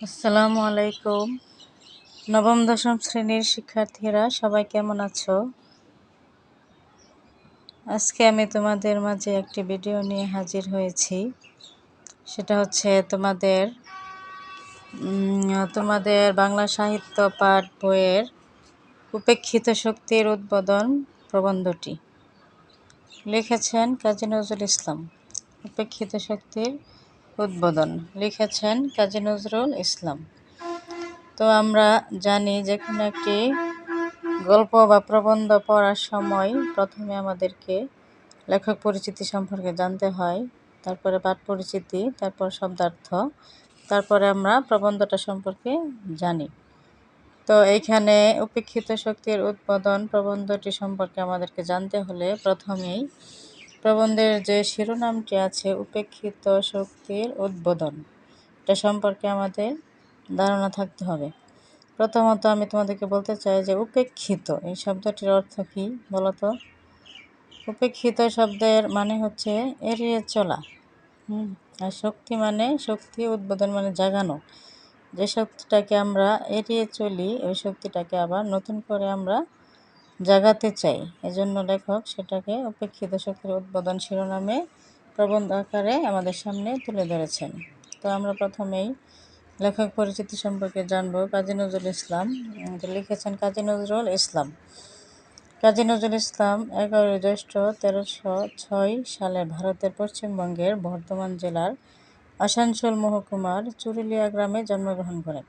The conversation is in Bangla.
আসসালামু আলাইকুম। নবম দশম শ্রেণীর শিক্ষার্থীরা সবাই কেমন আছো? আজকে আমি তোমাদের মাঝে একটি ভিডিও নিয়ে হাজির হয়েছি। সেটা হচ্ছে তোমাদের বাংলা সাহিত্য পাঠ বইয়ের উপেক্ষিত শক্তির উদ্বোধন প্রবন্ধটি লিখেছেন কাজী নজরুল ইসলাম। উপেক্ষিত শক্তির উদ্বোধন লিখেছেন কাজী নজরুল ইসলাম। তো আমরা জানি যে কোনো একটি গল্প বা প্রবন্ধ পড়ার সময় প্রথমে আমাদেরকে লেখক পরিচিতি সম্পর্কে জানতে হয়, তারপরে পাঠ পরিচিতি, তারপর শব্দার্থ, তারপরে আমরা প্রবন্ধটা সম্পর্কে জানি। তো এইখানে উপেক্ষিত শক্তির উদ্বোধন প্রবন্ধটি সম্পর্কে আমাদেরকে জানতে হলে প্রথমেই প্রবন্ধের যে শিরোনামটি আছে উপেক্ষিত শক্তির উদ্বোধন, এটা সম্পর্কে আমাদের ধারণা থাকতে হবে। প্রথমত আমি তোমাদেরকে বলতে চাই যে উপেক্ষিত এই শব্দটির অর্থ কী বলো তো? উপেক্ষিত শব্দের মানে হচ্ছে এড়িয়ে চলা। আর শক্তি মানে শক্তি, উদ্বোধন মানে জাগানো। যে শক্তিটাকে আমরা এড়িয়ে চলি ওই শক্তিটাকে আবার নতুন করে আমরা জাগাতে চাই। এজন্য লেখক সেটাকে উপেক্ষিত শক্তির উদ্বোধন শিরোনামে প্রবন্ধ আকারে আমাদের সামনে তুলে ধরেছেন। তো আমরা প্রথমেই লেখক পরিচিতি সম্পর্কে জানব। কাজী নজরুল ইসলাম লিখেছেন কাজী নজরুল ইসলাম। কাজী নজরুল ইসলাম 11 জ্যৈষ্ঠ 1306 সালে ভারতের পশ্চিমবঙ্গের বর্ধমান জেলার আসানসোল মহকুমার চুরুলিয়া গ্রামে জন্মগ্রহণ করেন।